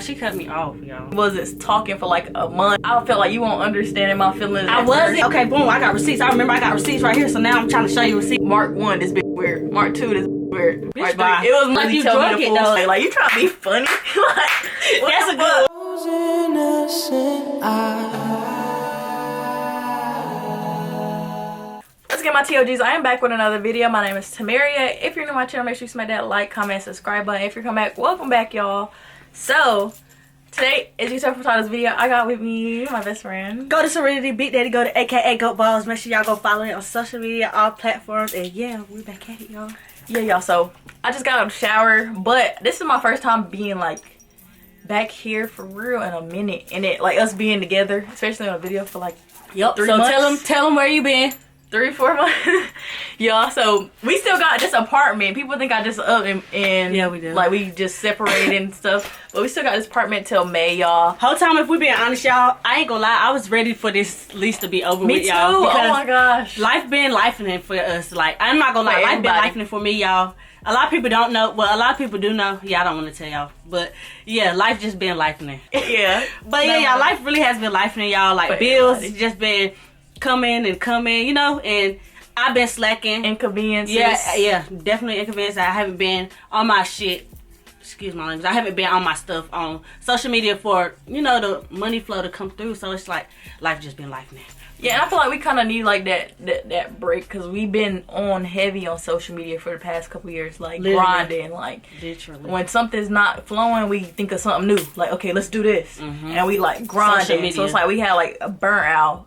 She cut me off, y'all. Wasn't talking for like a month. I felt like you won't understand my feelings. I wasn't. Okay, boom, I got receipts. I remember I got receipts right here, so now I'm trying to show you receipts. Mark 1, this bitch weird. Mark 2, this bitch weird. Bitch, Mark 3, it was like really you telling drunk me the it, full though. story. Like, you trying to be funny? Like, That's a good Let's get my TOGs. I am back with another video. My name is Tamaria. If you're new to my channel, make sure you smack that like, comment, subscribe button. If you come back, welcome back, y'all. So today, as you saw from this video, I got with me my best friend. Go to Serenity, Big Daddy, go to AKA Goat Balls. Make sure y'all go follow it on social media, all platforms. And yeah, we're back at it, y'all. Yeah, y'all. So I just got out of the shower, but this is my first time being like back here for real in a minute. And it like us being together, especially on a video for like 3 months. Tell them where you been. 3-4 months. Y'all, so we still got this apartment. People think I just up and yeah, we do. Like we just separated and stuff. But we still got this apartment till May, y'all. Whole time, if we being honest, y'all, I ain't gonna lie, I was ready for this lease to be over with, y'all. Me too. Oh my gosh. Life been lifing for us. Like, I'm not gonna lie, life been lifing for me, y'all. A lot of people don't know. Well, a lot of people do know. Yeah, I don't want to tell y'all. But yeah, life just been lifing. Yeah. But yeah, y'all, life really has been lifing, y'all. Like, bills just been coming, you know, and I've been slacking. Inconveniences. Yeah, definitely inconvenience. I haven't been on my shit. Excuse my language. I haven't been on my stuff on social media for, you know, the money flow to come through. So it's like life just been life now. Yeah, and I feel like we kind of need like that break because we've been on heavy on social media for the past couple years, like grinding. Like literally, when something's not flowing, we think of something new. Like, okay, let's do this, and we like grinding. So it's like we had like a burnout,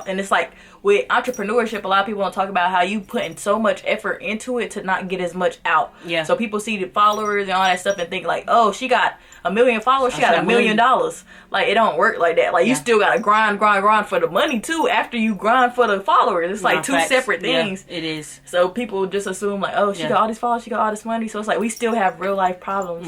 and it's like with entrepreneurship, a lot of people don't talk about how you putting so much effort into it to not get as much out. Yeah. So people see the followers and all that stuff and think like, oh, she got 1 million followers, she got $1 million. Like, it don't work like that. Like, you still gotta grind for the money too after you grind for the followers. It's like two separate things. Yeah, it is. So people just assume like, oh, she got all these followers, she got all this money. So it's like we still have real life problems.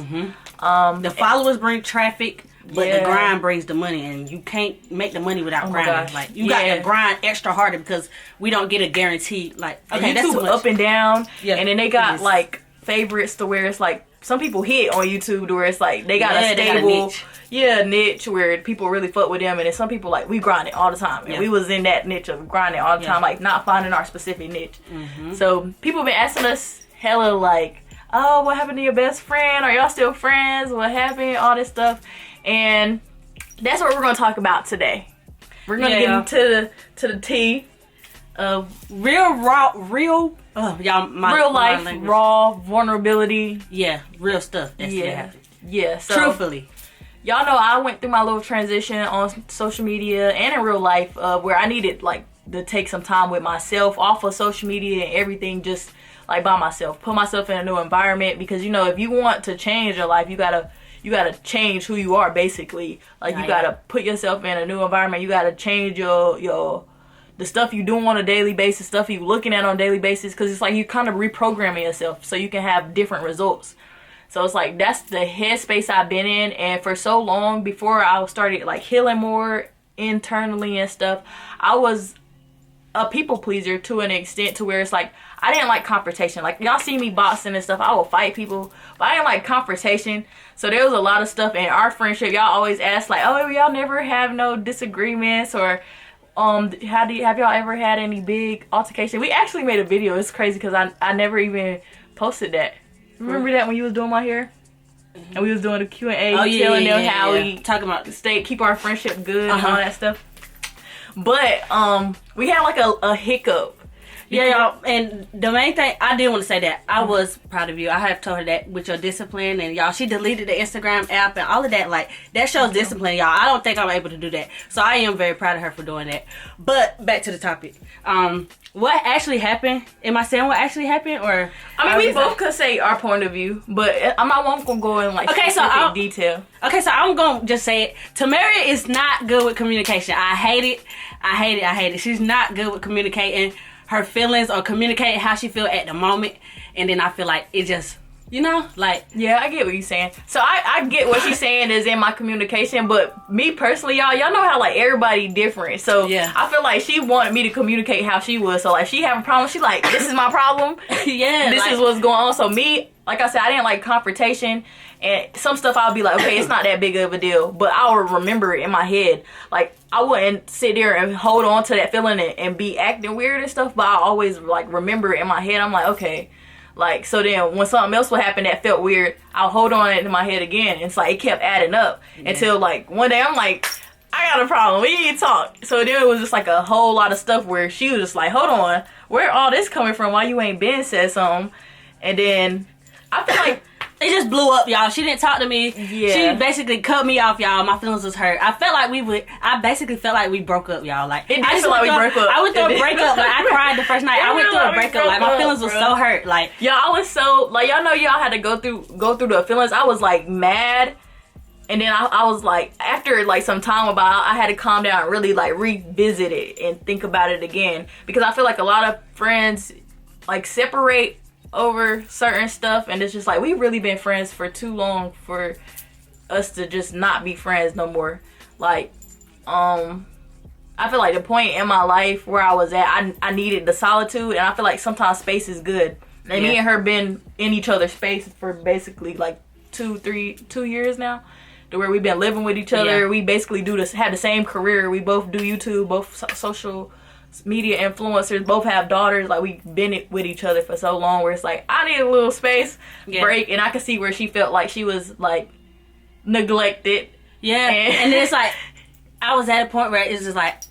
The followers bring traffic, but the grind brings the money, and you can't make the money without grinding. Like, you got to grind extra harder because we don't get a guarantee. Like, okay, that's too much. Up and down, and then they got like favorites to where it's like some people hit on YouTube to where it's like they got a stable niche where people really fuck with them, and then some people like we grind it all the time, and we was in that niche of grinding all the time, like not finding our specific niche. So people been asking us hella like, oh, what happened to your best friend? Are y'all still friends? What happened? All this stuff. And that's what we're going to talk about today. We're going to get into the tea of real life, raw vulnerability. Yeah, real stuff. That's yeah. So, truthfully, y'all know I went through my little transition on social media and in real life where I needed like to take some time with myself off of social media and everything, just like by myself, put myself in a new environment, because you know, if you want to change your life, you gotta change who you are, basically. Like, you gotta put yourself in a new environment. You gotta change the stuff you do on a daily basis, stuff you looking at on a daily basis, because it's like you kind of reprogramming yourself so you can have different results. So it's like that's the headspace I've been in, and for so long before I started like healing more internally and stuff, I was a people pleaser to an extent to where it's like I didn't like confrontation. Like, y'all see me boxing and stuff, I will fight people, but I didn't like confrontation. So there was a lot of stuff in our friendship. Y'all always ask like, oh, y'all never have no disagreements, or have y'all ever had any big altercation? We actually made a video. It's crazy because I never even posted that. Remember that when you was doing my hair? And we was doing the Q&A, telling them how we talking about keep our friendship good and all that stuff. But we had like a hiccup. Yeah, y'all, and the main thing, I did want to say that I was proud of you. I have told her that with your discipline, and y'all, she deleted the Instagram app and all of that. Like, that shows discipline, y'all. I don't think I'm able to do that, so I am very proud of her for doing that. But back to the topic. What actually happened? Am I saying what actually happened, or? I mean, we both could say our point of view, but I'm not gonna go in like specific detail. Okay, so I'm gonna just say it. Tamaria is not good with communication. I hate it. She's not good with communicating her feelings or communicating how she feel at the moment, and then I feel like it just, you know, like, yeah, I get what you're saying. So I get what she's saying is in my communication, but me personally, y'all know how like everybody different. So yeah, I feel like she wanted me to communicate how she was. So like, she having a problem, she like, this is my problem. Yeah, this is what's going on. So me, like I said, I didn't like confrontation, And some stuff I'll be like, okay, it's not that big of a deal, but I'll remember it in my head. Like, I wouldn't sit there and hold on to that feeling and be acting weird and stuff, but I always like remember it in my head. I'm like, okay. Like, so then when something else would happen that felt weird, I'll hold on it in my head again. And it's like, it kept adding up until like one day I'm like, I got a problem. We need to talk. So then it was just like a whole lot of stuff where she was just like, hold on, where all this coming from? Why you ain't been said something? And then I feel like it just blew up, y'all. She didn't talk to me. Yeah. She basically cut me off, y'all. My feelings was hurt. I basically felt like we broke up, y'all. Like, it did feel like we broke up. I went through a breakup. Like, I cried the first night. I went through a breakup. Like, my feelings was so hurt. Like, y'all, I was so, like, y'all know y'all had to go through the feelings. I was like mad. And then I was like, after like some time about, I had to calm down and really like revisit it and think about it again. Because I feel like a lot of friends like separate over certain stuff, and it's just like, we really been friends for too long for us to just not be friends no more. Like, I feel like the point in my life where I was at, I needed the solitude, and I feel like sometimes space is good. And me and her been in each other's space for basically like 2 years now, to where we've been living with each other. We basically have the same career. We both do YouTube, both social media influencers, both have daughters. Like, we've been with each other for so long where it's like, I need a little space break. And I could see where she felt like she was like neglected. And it's like, I was at a point where it's just like,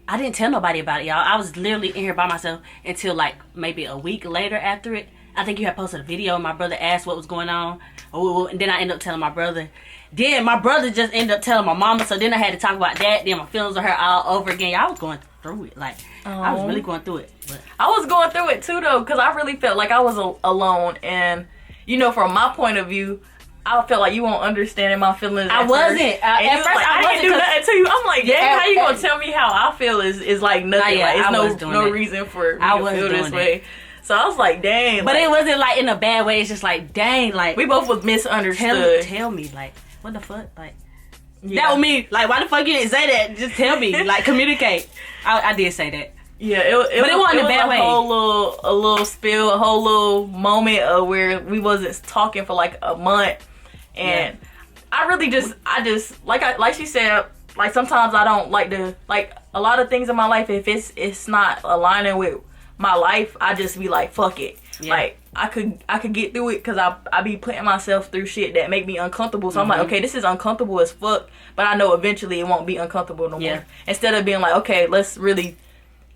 I didn't tell nobody about it, y'all. I was literally in here by myself until like maybe a week later after it. I think you had posted a video and my brother asked what was going on. And then I ended up telling my brother. Then my brother just ended up telling my mama. So then I had to talk about that. Then my feelings were hurt all over again. Y'all was going through it. Like, I was really going through it. But I was going through it too, though, because I really felt like I was alone. And, you know, from my point of view, I felt like you won't understand my feelings. I wasn't. At first, like, I didn't do nothing to you. I'm like, yeah, how you gonna tell me how I feel is like nothing. Like, it's no reason for me to feel this way. So I was like, dang. But it wasn't like in a bad way. It's just like, dang, like, we both was misunderstood. Tell me, like, what the fuck? Like, that was me. Like, why the fuck you didn't say that? Just tell me. Like, communicate. I did say that. Yeah, it wasn't a bad way. A little spill, a whole little moment of where we wasn't talking for like a month. And I really just like she said, like, sometimes I don't like to, like, a lot of things in my life, if it's not aligning with my life, I just be like, fuck it. Like, I could get through it, because I be putting myself through shit that make me uncomfortable. So I'm like, okay, this is uncomfortable as fuck, but I know eventually it won't be uncomfortable no more. Instead of being like, okay, let's really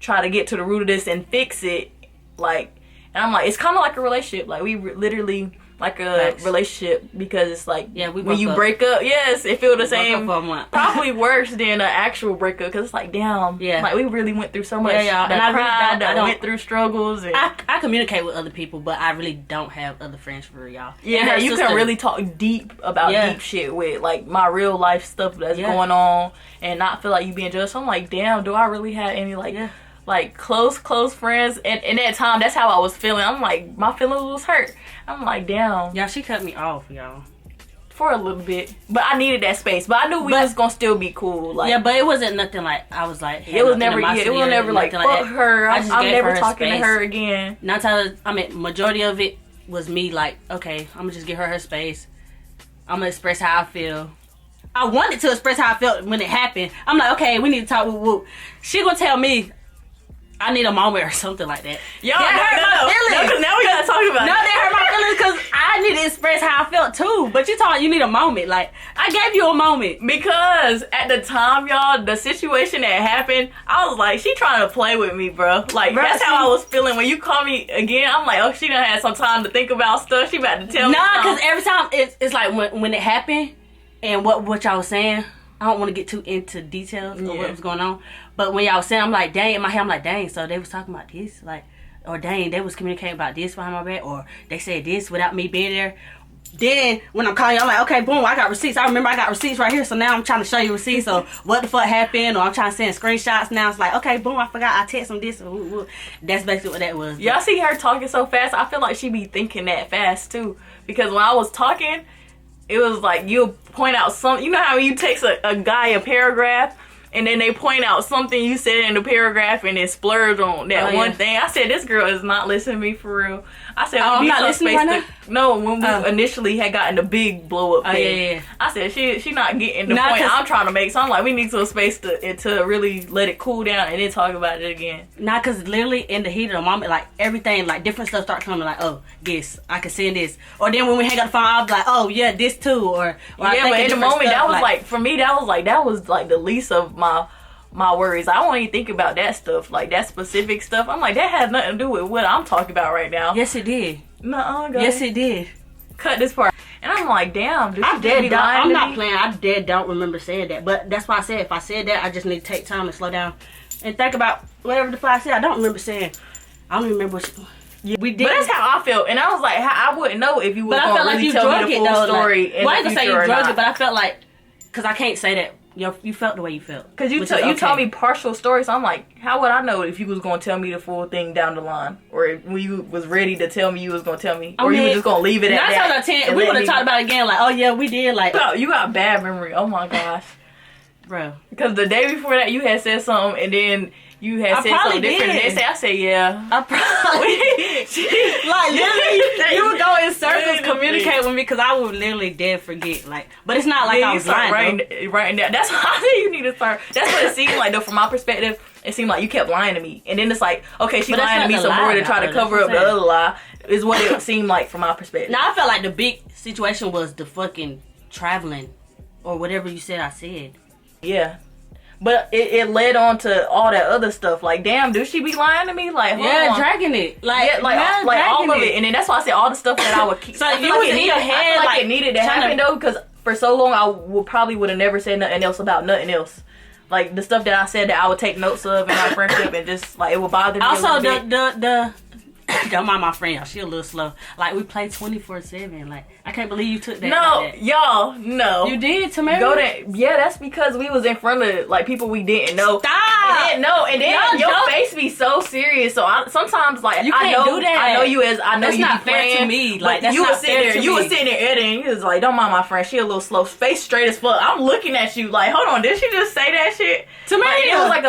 try to get to the root of this and fix it. Like, and I'm like, it's kind of like a relationship. Like, we literally like a relationship, because it's like, when you break up, it feel the same, probably worse than an actual breakup, because it's like, damn, like, we really went through so much. And I cried, I went through struggles. And I communicate with other people, but I really don't have other friends for y'all. You can really talk deep about deep shit with, like, my real life stuff that's going on, and not feel like you being judged. So I'm like, damn, do I really have any like close friends? And in that time, that's how I was feeling. I'm like, my feelings was hurt. I'm like, damn. Y'all, she cut me off, y'all. For a little bit. But I needed that space. But I knew we was gonna still be cool. Like, but it wasn't nothing like, I was like, it was never like, fuck her. I'm never talking to her again. Not telling, majority of it was me like, okay, I'm gonna just give her space. I'm gonna express how I feel. I wanted to express how I felt when it happened. I'm like, okay, we need to talk. Woo. She gonna tell me I need a moment or something like that. Y'all, that hurt my feelings. No, now we gotta talk about it. No, that hurt my feelings, because I need to express how I felt too. But you talking, you need a moment. Like, I gave you a moment. Because at the time, y'all, the situation that happened, I was like, she trying to play with me, bro. Like, that's how I was feeling. When you call me again, I'm like, oh, she done had some time to think about stuff. She about to tell me. Nah, because every time, it's like when it happened, and what y'all was saying, I don't want to get too into details of what was going on. But when y'all was saying, I'm like, dang, in my head, I'm like, dang, so they was talking about this? Like, or dang, they was communicating about this behind my back? Or they said this without me being there? Then, when I'm calling you, I'm like, okay, boom, I got receipts. I remember I got receipts right here, so now I'm trying to show you receipts of what the fuck happened, or I'm trying to send screenshots. Now it's like, okay, boom, I forgot I text them this. That's basically what that was. Y'all see her talking so fast? I feel like she be thinking that fast, too. Because when I was talking, it was like, you'll point out something. You know how you text a guy a paragraph, and then they point out something you said in the paragraph, and it splurged on that one thing. I said, this girl is not listening to me for real. I said, I'm we need not some listening space right to, no, when we initially had gotten the big blow up thing. Yeah. I said, she not getting the point I'm trying to make. So I'm like, we need some space to really let it cool down and then talk about it again. Nah, cause literally in the heat of the moment, like everything, like different stuff start coming. Like, oh, this I can send this, or then when we hang up the phone, I'll be like, oh yeah, this too, or yeah. But in the moment, stuff, that was like for me, that was like the least of my worries. I don't even think about that stuff, like that specific stuff. I'm like, that has nothing to do with what I'm talking about right now. Yes, it did. Nuh-uh, yes, it did. Cut this part. And I'm like, damn, dude, I'm not playing. I don't remember saying that. But that's why I said, if I said that, I just need to take time and slow down and think about whatever the fuck I said. I don't remember saying. I don't even remember what we did. But that's how I felt. And I was like, I wouldn't know if you would really tell me the full story in the future or not. Well, I ain't gonna say you drugged it, but I felt like, because I can't say that. You felt the way you felt. Because you told me partial stories. So I'm like, how would I know if you was going to tell me the full thing down the line? Or if you was ready to tell me you was going to tell me? Or you were just going to leave it at that? 9 times out of 10, we would have talked about it again. Like, oh yeah, we did. Like, you got bad memory. Oh my gosh. Bro. Because the day before that, you had said something and then you had said something different. And I said, yeah. I probably like, literally, you would go in circles, communicate with me, because I would literally dead forget. Like, but it's not like I was lying. Right now. That's why I say you need to start. That's what it seemed like, though, from my perspective. It seemed like you kept lying to me. And then it's like, okay, she lying to me some more to try to cover up the other lie, is what it seemed like from my perspective. Now, I felt like the big situation was the fucking traveling, or whatever you said I said. Yeah. But it led on to all that other stuff. Like, damn, do she be lying to me? Like, dragging it. Like, all of it. And then that's why I said all the stuff that I would keep. So you was in your head, I feel like it needed to happen, though, because for so long I probably would have never said nothing else about nothing else. Like, the stuff that I said that I would take notes of in our friendship, and just, like, it would bother me. Also, don't mind my friend, y'all. She a little slow. Like, we play 24/7. Like, I can't believe you took that. No, like that. y'all, no. You did, Tamara? Yeah, that's because we was in front of, like, people we didn't know. Stop! And then your face be so serious. So sometimes, like, you can't do that. I know you that's you not be playing, fair to me. Like, that's you not fair to me. You was sitting there editing. You was like, don't mind my friend. She a little slow. Face straight as fuck. I'm looking at you like, hold on, did she just say that shit? Tamara! Like, it was like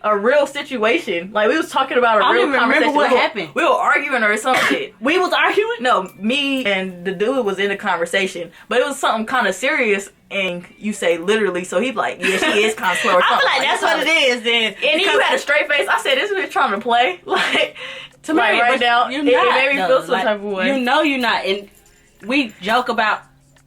a real situation. Like, we was talking about a real conversation. Remember what happened. We were arguing or some shit. We was arguing? No, me and the dude was in a conversation, but it was something kind of serious. And you say literally, so he's like, yeah, she is kind of slow. Or something. I feel like that's what it is. Then, and then you had a straight face. I said, this bitch trying to play, like, to me right now. It made me feel some type of way. You know you're not, and we joke about.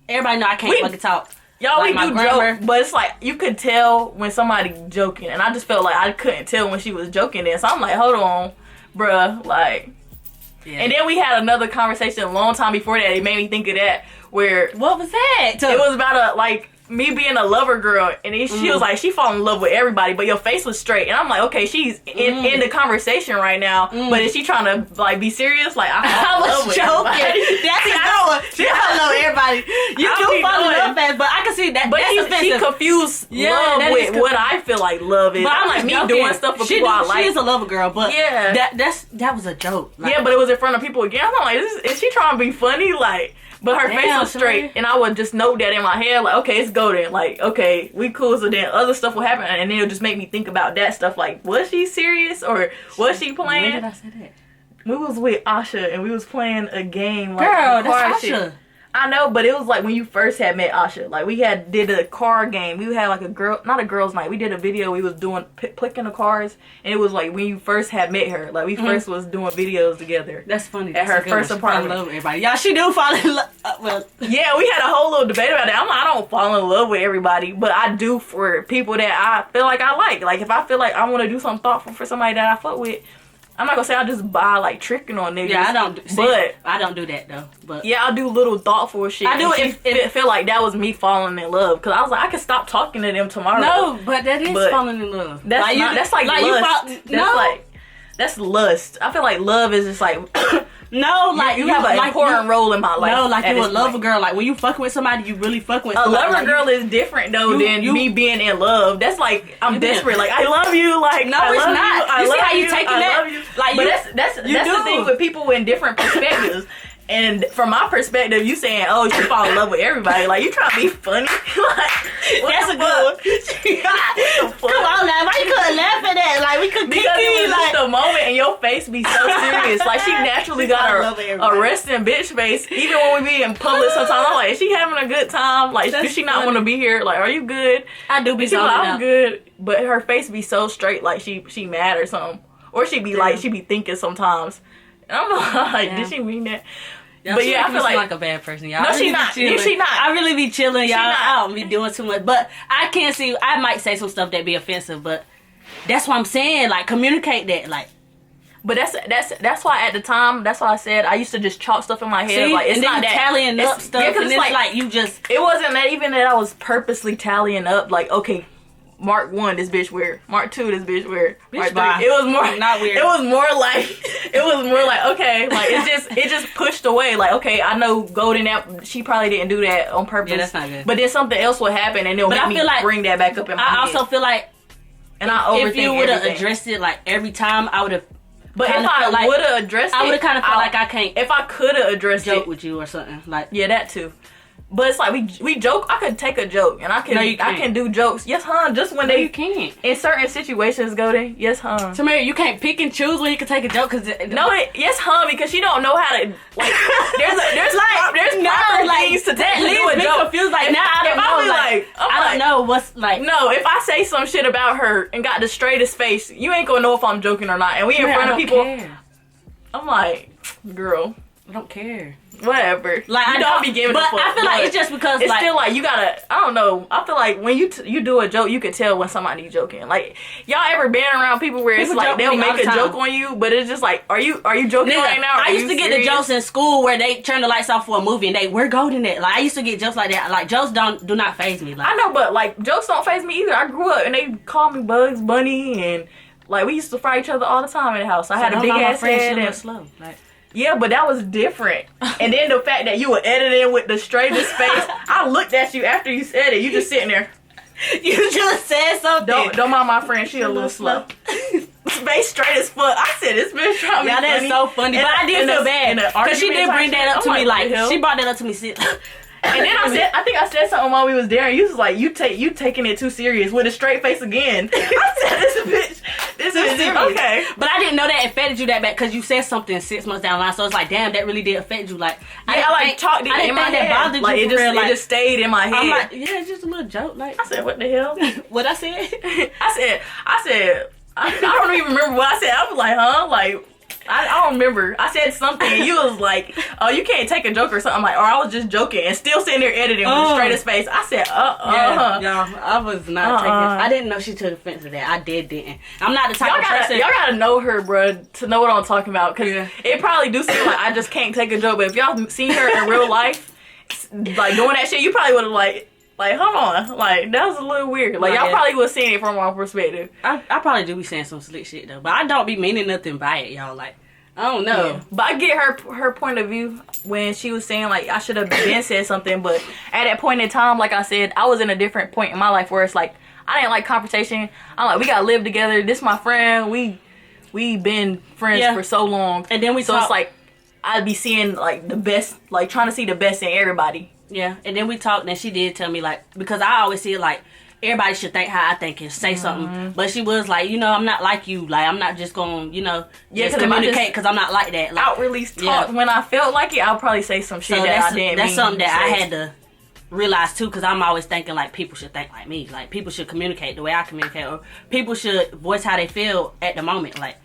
Everybody know I can't fucking talk. Y'all, like, we do joke, but it's like, you could tell when somebody joking, and I just felt like I couldn't tell when she was joking then, so I'm like, hold on, bruh, like, yeah. And then we had another conversation a long time before that, it made me think of that, where... What was that? It was about me being a lover girl, and she was like, she fall in love with everybody, but your face was straight, and I'm like, okay, she's in the conversation right now, but is she trying to, like, be serious? Like, I was joking. That's a good one. She fall in love with everybody. You do fall in love fast, but I can see that. But she confused love with what I feel like love is. But I'm like, me doing stuff for people I like. She is a lover girl, but yeah, that was a joke. Like, yeah, but it was in front of people again. I'm like, is she trying to be funny? Like, but her face was straight, and I would just note that in my head, like, okay, it's go then. Like, okay, we cool, so then other stuff will happen, and then it'll just make me think about that stuff, like, was she serious, or was she playing? When did I say that? We was with Asha, and we was playing a game, like, girl, that's Asha. Shit. I know, but it was like when you first had met Asha. Like, we did a car game. We had like not a girls' night. We did a video. We was doing picking the cars, and it was like when you first had met her. Like, we first was doing videos together. That's funny. At her first apartment. I love everybody. Y'all, she do fall in love. Well, yeah, we had a whole little debate about that. I don't fall in love with everybody, but I do for people that I feel like I like. Like, if I feel like I want to do something thoughtful for somebody that I fuck with, I'm not gonna say I just buy, like, tricking on niggas. Yeah, I don't do that though. But yeah, I do little thoughtful shit. I do it feel like that was me falling in love, because I was like, I could stop talking to them tomorrow. No, but that is falling in love. That's like, that's like lust. That's lust. I feel like love is just like no, like you have an important role in my life. No, like you a lover girl. Like, when you fucking with somebody, you really fucking with somebody. A lover girl is different though than me being in love. That's like, I'm desperate. Like, I love you. Like, no, it's not. You see how you taking that? Like, but that's the thing with people in different perspectives. And from my perspective, you saying, "Oh, she fall in love with everybody." Like, you trying to be funny? Like, that's a good one. Come on now, why you couldn't laugh at that? Like, we could kick because you. it was Like, just a moment and your face be so serious. Like, she naturally got a resting bitch face. Even when we be in public sometimes, I'm like, is she having a good time? Like, does she not want to be here? Like, are you good? I do be so like, I'm good. But her face be so straight, like she mad or something. Or she be like, she be thinking sometimes. And I'm like, did she mean that? Y'all, but yeah, I feel like a bad person, y'all. No, really she not. She not. I really be chilling, y'all. Not. I don't be doing too much. But I can't see, I might say some stuff that be offensive, but that's what I'm saying. Like, communicate that. Like, but that's why at the time, that's why I said I used to just chalk stuff in my head. See? Like, it's and not then that tallying up stuff. Yeah, and it's like you just. It wasn't that even that I was purposely tallying up. Like, okay, Mark 1, this bitch weird. Mark 2, this bitch weird. Mark 3. It was more not weird. It was more like okay, like it just pushed away. Like, okay, I know Golden Apple, she probably didn't do that on purpose. Yeah, that's not good. But then something else would happen, and it'll make me bring that back up in my head. I also feel like, and I overthink if you would have addressed it like every time, I would have. But if I would have addressed it, I would have kind of felt like I can't. If I could have addressed joke with you or something, like yeah, that too. But it's like we joke. I could take a joke, and I can do jokes. Yes, huh? Just when you can't in certain situations, Golden. Yes, huh? Samara, you can't pick and choose when you can take a joke because yes, huh? Because she don't know how to like. There's proper things to take to do a joke. Confused. Like now, I don't know what's like. No, if I say some shit about her and got the straightest face, you ain't gonna know if I'm joking or not. And we in front of people. Care. I'm like, girl, I don't care. Whatever. Like, I don't be giving a fuck. But I feel like it's just because it's like, still like you gotta. I don't know. I feel like when you do a joke, you can tell when somebody's joking. Like, y'all ever been around people where it's like they'll make a joke on you, but it's just like, are you joking right now? I used to get the jokes in school where they turn the lights off for a movie and we're golden at. Like, I used to get jokes like that. Like, jokes do not faze me. Like, I know, but like jokes don't faze me either. I grew up and they called me Bugs Bunny and like we used to fight each other all the time in the house. I had a big ass head and slow. Like. Yeah, but that was different. And then the fact that you were editing with the straightest face, I looked at you after you said it. You just sitting there. You just said something. Don't mind my friend. She a little slow. Face straight as fuck. I said this bitch trying to be funny. That's so funny. But I did feel bad because she did bring that up to me. Like she brought that up to me. And then I think I said something while we was there, and you was like, you taking it too serious with a straight face again. I said, this is serious. Okay. But I didn't know that affected you that bad because you said something 6 months down the line. So it's like, damn, that really did affect you. Like, I talked it in my head. That bothered like, you it just stayed in my head. I'm like, yeah, it's just a little joke. Like, I said, what the hell? What I said? I said, I don't even remember what I said. I was like, huh? Like, I don't remember. I said something and you was like, oh, you can't take a joke or something. I'm like, or I was just joking and still sitting there editing with the straightest face. I said, Yeah, I was not taking I didn't know she took offense to that. I didn't. I'm not the type of person. Y'all gotta know her, bro, to know what I'm talking about. Because it probably do seem like I just can't take a joke. But if y'all seen her in real life, like doing that shit, you probably would have like, hold on. Like, that was a little weird. Like, y'all probably would have seen it from my perspective. I probably do be saying some slick shit, though. But I don't be meaning nothing by it, y'all. Like, I don't know. Yeah. But I get her point of view when she was saying, like, I should have been said something. But at that point in time, like I said, I was in a different point in my life where it's like, I didn't like confrontation. I'm like, we got to live together. This my friend. We been friends for so long. And then it's like, I'd be seeing, like, the best, like, trying to see the best in everybody. Yeah, and then we talked, and she did tell me, like, because I always see it, like, everybody should think how I think and say something. But she was like, you know, I'm not like you. Like, I'm not just going to, you know, just communicate because I'm not like that. Like, out release talk. When I felt like it, I'll probably say some shit that I didn't That's something that I had to realize, too, because I'm always thinking, like, people should think like me. Like, people should communicate the way I communicate. Or people should voice how they feel at the moment. Like,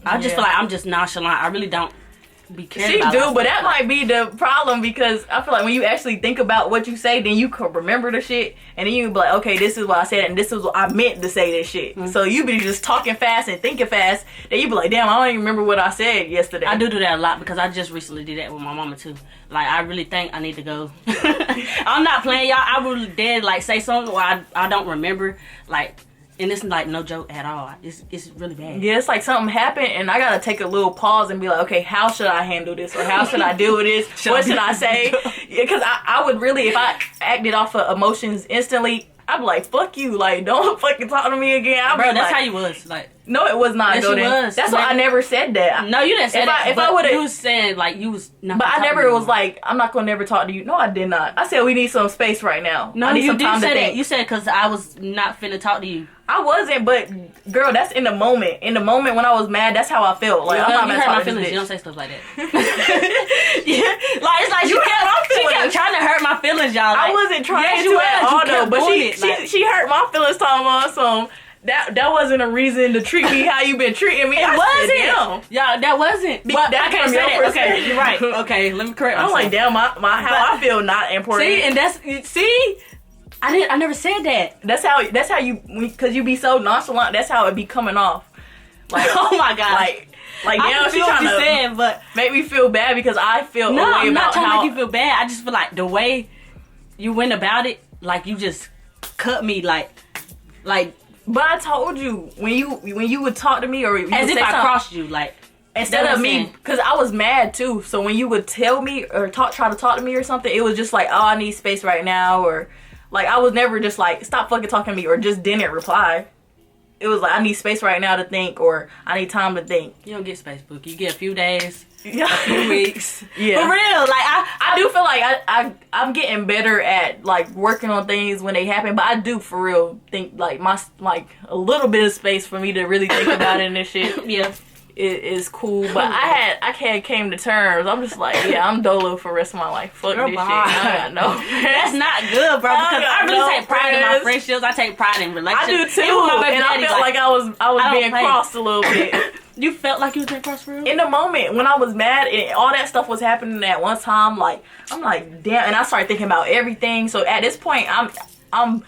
I just feel like I'm just nonchalant. I really don't be she do, but that might be the problem because I feel like when you actually think about what you say, then you can remember the shit, and then you be like, okay, this is what I said, and this is what I meant to say this shit. So you be just talking fast and thinking fast, then you be like, damn, I don't even remember what I said yesterday. I do that a lot because I just recently did that with my mama too. Like, I really think I need to go. I'm not playing, y'all. I really did like say something where I don't remember, like. And it's like no joke at all. It's really bad. Yeah, it's like something happened and I gotta take a little pause and be like, okay, how should I handle this? Or how should I deal with this? What should I say? Because I would really, if I acted off of emotions instantly, I'd be like, fuck you. Like, don't fucking talk to me again. Bro, that's how you was. Like, No, it was not Yes, golden. it was. That's why I never said that. No, you didn't say that. If I would have, you was saying like you was not. But I never was like, I'm not gonna never talk to you. No, I did not. I said we need some space right now. No, I need you some did time say to that. think. You said because I was not finna talk to you. I wasn't, but girl, that's in the moment. In the moment when I was mad, that's how I felt. Like I'm not you gonna hurt my talk to feelings. this You bitch. don't say stuff like that. Yeah, like it's like You hurt my she feelings. kept trying to hurt my feelings, y'all. Like, I wasn't trying yes, to you at was. all You though, kept but doing it, like- she hurt my feelings talking about some. That wasn't a reason to treat me how you been treating me. It I wasn't. said, damn. Yeah, that wasn't. But that's I can't from say your that. Okay, perspective. you're right. Okay, let me correct I'm myself. like, damn, how I feel not important. See, and I never said that. That's how you, because you be so nonchalant. That's how it be coming off. Like, Oh my god. like I now can she feel what trying you're to saying, but make me feel bad because I feel no, a way I'm not about trying how to make you feel bad. I just feel like the way you went about it, like you just cut me, like. But I told you when you would talk to me or you As would if say I something, crossed you, like instead that's of what I'm me, saying. because I was mad too. So when you would tell me or try to talk to me or something, it was just like, oh, I need space right now, or like I was never just like, stop fucking talking to me, or just didn't reply. It was like, I need space right now to think, or I need time to think. You don't get space, Book. You get a few days, Yeah. a few weeks. Yeah. For real, like I do feel like I'm getting better at like working on things when they happen, but I do for real think like a little bit of space for me to really think about it and this shit. Yeah. Is cool, but I came to terms. I'm just like, yeah, I'm dolo for the rest of my life. Fuck Girl, this bye. shit. I got no. That's not good, bro. Because I really no take pride in my friends. friendships. I take pride in I relationships. do too, Even with my baby and I daddies, felt like I was I don't being play. crossed a little bit. You felt like you was being crossed for real? In the moment when I was mad and all that stuff was happening at one time, like I'm like, damn, and I started thinking about everything. So at this point, I'm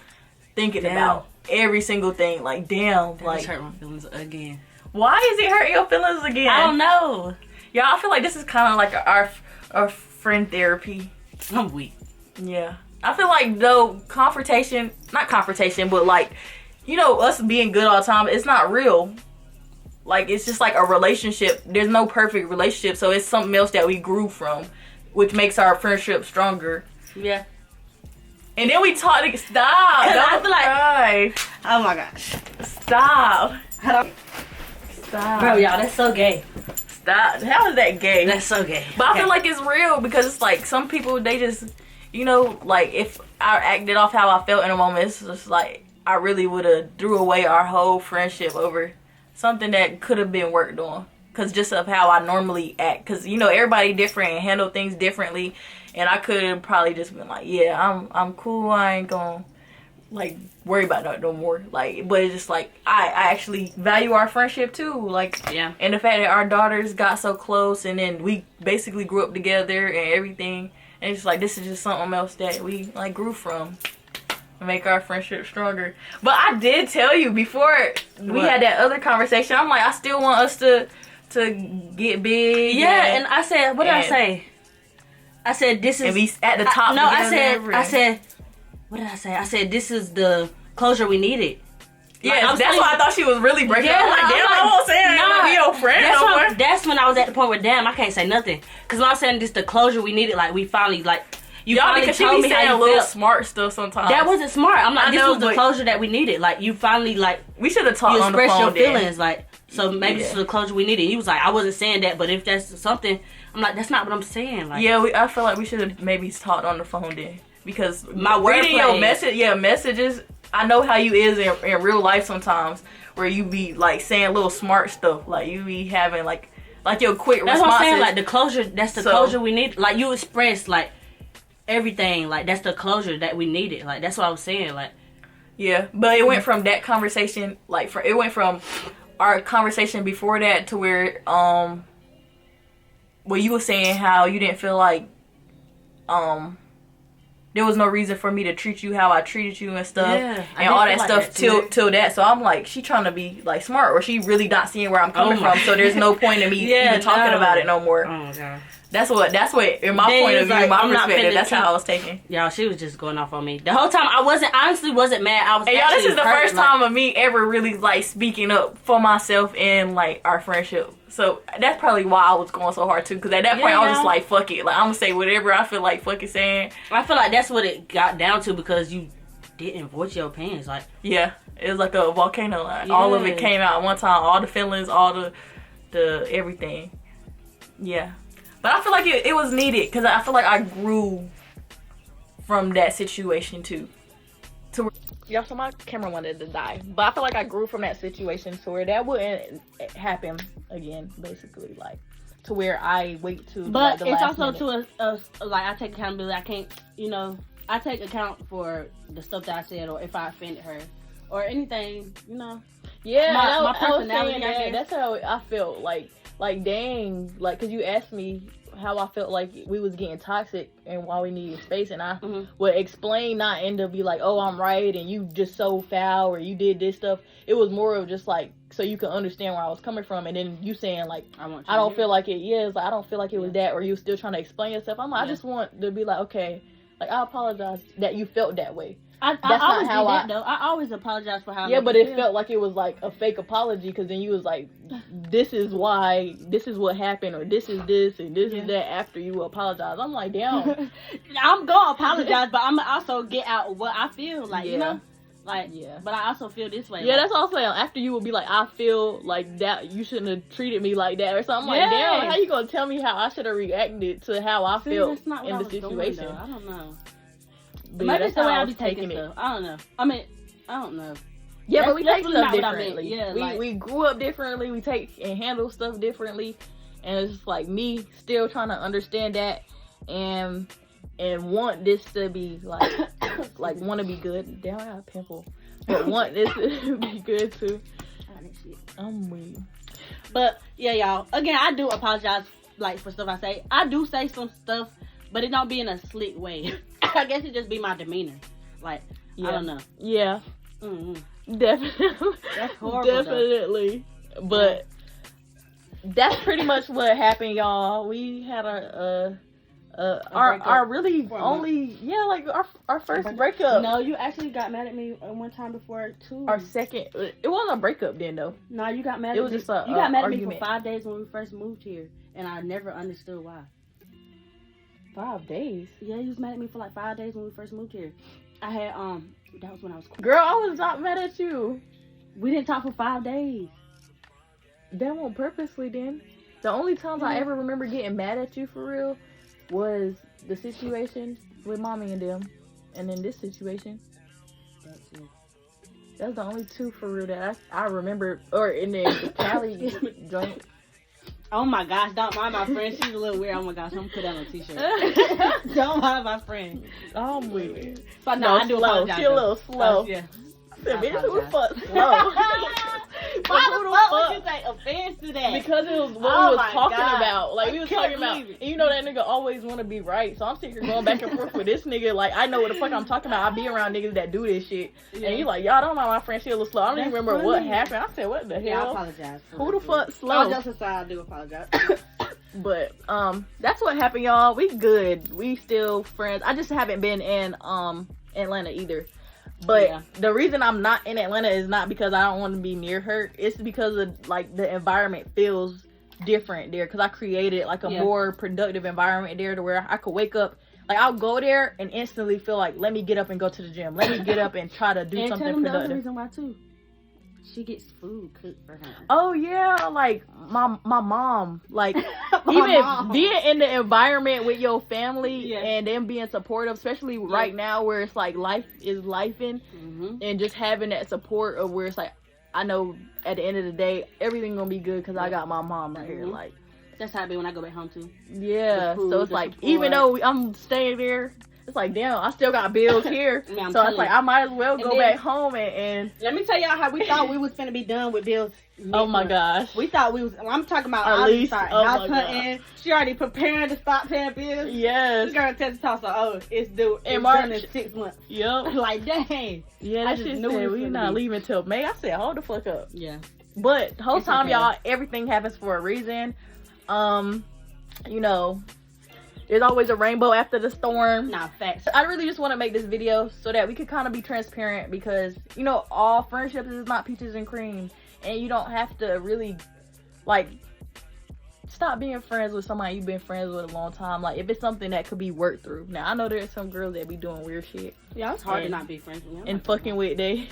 thinking about every single thing. Like, damn, That like, just hurt my feelings again. why is it hurting your feelings again? I don't know. Y'all, I feel like this is kind of like our friend therapy. I'm weak. Yeah. I feel like though not confrontation, but like, you know, us being good all the time, it's not real. Like, it's just like a relationship. There's no perfect relationship, so it's something else that we grew from, which makes our friendship stronger. Yeah. And then we taught to stop. I Don't feel like- cry. Oh my gosh. Stop. Stop. Bro, y'all, that's so gay. Stop. How is that gay? That's so gay. But I Okay. feel like it's real because it's like some people, they just, you know, like if I acted off how I felt in a moment, it's just like I really would have threw away our whole friendship over something that could have been worked on. Because just of how I normally act. Because, you know, everybody different and handle things differently. And I could have probably just been like, yeah, I'm cool. I ain't going to like worry about that no more. Like, but it's just like I actually value our friendship too. Like, Yeah. and the fact that our daughters got so close and then we basically grew up together and everything. And it's just like, this is just something else that we like grew from. Make our friendship stronger. But I did tell you before we What? had that other conversation, I'm like, I still want us to get big. Yeah, and I said, what did I say? I said, this is... And be at the top. No, I together. said, what did I say? I said, this is the closure we needed. Yeah, Like, I'm that's saying- why I thought she was really breaking up. I'm like, damn, I won't say I ain't gonna be your friend that's, no when, more. that's when I was at the point where, damn, I can't say nothing. Because when I was saying this the closure we needed, like, we finally, like, you Y'all, finally because she told be me how saying you little felt. smart stuff sometimes. That wasn't smart. I'm like, I this know, was the but- closure that we needed. Like, you finally, like, We should have talked you on the expressed phone your then. feelings, like, so maybe this is the closure we needed. He was like, I wasn't saying that, but if that's something, I'm like, that's not what I'm saying. Like, Yeah, I feel like we should have maybe talked on the phone then. Because My reading your wordplay. messages, I know how you is in real life sometimes, where you be like saying little smart stuff, like you be having like your quick that's responses. what I'm saying. Like the closure, that's the So- closure we need. Like you expressed like everything. Like that's the closure that we needed. Like that's what I was saying. Like Yeah, but it went from that conversation, like it went from our conversation before that to where you were saying how you didn't feel like there was no reason for me to treat you how I treated you and stuff, Yeah, I and all did that feel like stuff that, too. till that. So I'm like, she trying to be like smart, or she really not seeing where I'm coming Oh my from. So there's no point in me Yeah, even talking no. about it no more. oh my god, That's what in my Then point he of was view, like, my I'm not perspective. finna That's how keep- I was taking. y'all, she was just going off on me the whole time. I honestly wasn't mad. I was. And y'all, this actually is the hurt, first like- time of me ever really like speaking up for myself and like our friendship. So that's probably why I was going so hard too. Because at that point, I was just like, "Fuck it!" Like I'm gonna say whatever I feel like fucking saying. I feel like that's what it got down to because you didn't voice your opinions. Like, yeah, it was like a volcano. Like, all of it came out at one time. All the feelings, all the everything. Yeah, but I feel like it was needed because I feel like I grew from that situation too. Yeah, so my camera wanted to die, but I feel like I grew from that situation to where that wouldn't happen again. Basically, like to where I wait to. But like, it's also minute. To a like I take accountability. I can't, you know, I take account for the stuff that I said or if I offended her or anything, you know. Yeah, my personality. That's how I felt. Like dang, like because you asked me how I felt like we was getting toxic and why we needed space, and I would explain, not end up be like, oh, I'm right and you just so foul or you did this stuff. It was more of just like so you can understand where I was coming from, and then you saying like I don't feel like it. Yeah, it's like I don't feel like it was that, or you still trying to explain yourself. I'm like, I just want to be like, okay, like I apologize that you felt that way. That's not how I always apologize for how. Yeah, but it felt like it was like a fake apology because then you was like, "This is why, this is what happened, or this is this and this is that." After you apologize, I'm like, "Damn, I'm gonna apologize, but I'm gonna also get out what I feel like, you know, like But I also feel this way. Yeah, like, that's also after you will be like, I feel like that you shouldn't have treated me like that or something. Like, damn, how you gonna tell me how I should have reacted to how I felt in the situation? I don't know. But maybe that's the way how I be taking stuff. I don't know. I mean, I don't know. Yeah, but we take stuff differently. Yeah, we grew up differently. We take and handle stuff differently, and it's just like me still trying to understand that and want this to be like like want to be good. Damn, I got a pimple, but want this to be good too. I'm weak. But yeah, y'all. Again, I do apologize like for stuff I say. I do say some stuff, but it don't be in a slick way. I guess it just be my demeanor. Like, I don't know. Yeah. Definitely. That's horrible. Definitely. But that's pretty much what happened, y'all. We had our really only our first breakup. No, you actually got mad at me one time before too. Our second. It wasn't a breakup then though. No, you got mad. It was just a you got mad at argument. me for 5 days when we first moved here, and I never understood why. 5 days? Yeah, you was mad at me for like 5 days when we first moved here. I had that was when I was cool. Girl, I was not mad at you. We didn't talk for 5 days. That won't purposely then. The only times I ever remember getting mad at you for real was the situation with mommy and them, and then this situation. That's the only two for real that I remember. Or in the Cali joint. Oh my gosh, don't mind my friend. She's a little weird. Oh my gosh, I'm gonna put that on a t-shirt. Don't mind my friend. Oh, I'm weird. But no, I do apologize. She a little slow. Yeah. Bitch, who the fuck slow? Why the fuck would you take offense to that? Because it was what we was talking about. Like, we was talking about, and you know that nigga always want to be right. So I'm sitting here going back and forth with this nigga. Like, I know what the fuck I'm talking about. I be around niggas that do this shit. Yeah. And you like, y'all don't mind my friend. She a little slow. I don't even remember what happened. I said, what the hell? Yeah, I apologize. Who the fuck slow? All just aside, I do apologize. But that's what happened, y'all. We good. We still friends. I just haven't been in Atlanta either. But the reason I'm not in Atlanta is not because I don't want to be near her. It's because of like the environment feels different there. Because I created like a more productive environment there to where I could wake up. Like I'll go there and instantly feel like, let me get up and go to the gym. Let me get up and try to do something tell them productive. The other reason why too. She gets food cooked for her. Oh yeah, like my mom, like even being in the environment with your family and them being supportive, especially right now where it's like life is lifing, and just having that support of where it's like, I know at the end of the day everything gonna be good because I got my mom right here. Like that's how I be when I go back home too. Yeah, food, so it's like support. Even though I'm staying there. It's like, damn, I still got bills here. So it's like, I might as well go back home and... Let me tell y'all how we thought we was finna be done with bills. Oh my gosh. We thought we was... I'm talking about our lease. House hunting. She already preparing to stop paying bills. Yes. She's gonna tell us, oh, it's due in March. In 6 months. Yep. Like, dang. Yeah, that shit said we not leaving till May. I said, hold the fuck up. Yeah. But the whole time, y'all, everything happens for a reason. You know... There's always a rainbow after the storm. Nah, facts. I really just want to make this video so that we could kind of be transparent because, you know, all friendships is not peaches and cream. And you don't have to really, like, stop being friends with somebody you've been friends with a long time. Like, if it's something that could be worked through. Now, I know there's some girls that be doing weird shit. Yeah, it's hard to not be friends with me. And fucking with they.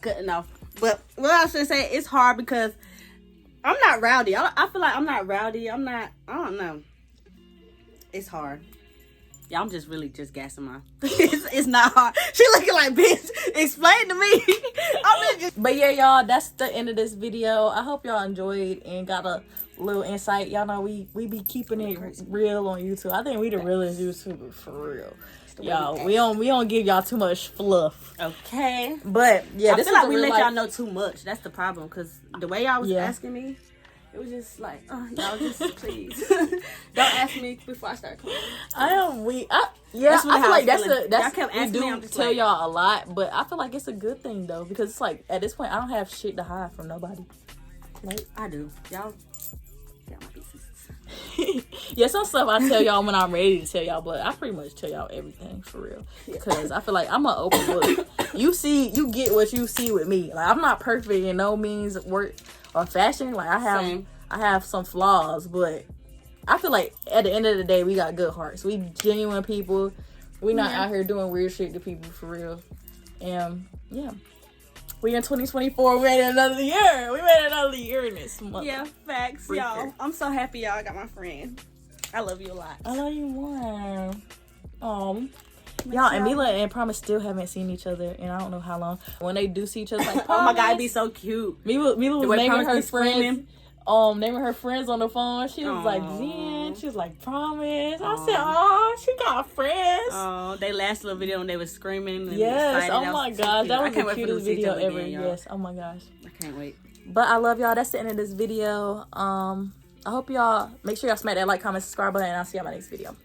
Cutting off. But what I should say, it's hard because I'm not rowdy. I feel like I'm not rowdy. I don't know. It's hard. Yeah, I'm just really just gassing my. It's not hard. She looking like, bitch, explain to me. I'm really just. But yeah, y'all, that's the end of this video. I hope y'all enjoyed and got a little insight. Y'all know we be keeping it real on YouTube. I think we the realest YouTubers for real. Y'all, we don't give y'all too much fluff. Okay. But yeah, I feel like we let y'all know too much. That's the problem. Because the way y'all was asking me, it was just like, y'all just please don't ask me before I start crying. I feel like that's we do tell y'all a lot, but I feel like it's a good thing though, because it's like at this point I don't have shit to hide from nobody. Like I do. Y'all my pieces. Yeah, some stuff I tell y'all when I'm ready to tell y'all, but I pretty much tell y'all everything for real. Because I feel like I'm an open book. You get what you see with me. Like, I'm not perfect in no means work or fashion. Like, I have some flaws, but I feel like at the end of the day, we got good hearts. We genuine people. We not out here doing weird shit to people for real. And yeah. We in 2024. We made another year. We made another year in this month. Yeah, facts, y'all. I'm so happy y'all got my friend. I love you a lot. I love you more. Y'all, and Mila and Promise still haven't seen each other in I don't know how long. When they do see each other, like, oh my God, it'd be so cute. Mila was naming her friends. Naming her friends on the phone. She was like, Jen. She was like, Promise. I said, oh, she got friends. Oh, they last little video when they was screaming. And yes. excited. Oh my gosh. That was the cutest video ever. Again, yes. Oh my gosh. I can't wait. But I love y'all. That's the end of this video. I hope y'all make sure y'all smack that like, comment, subscribe button, and I'll see y'all in my next video.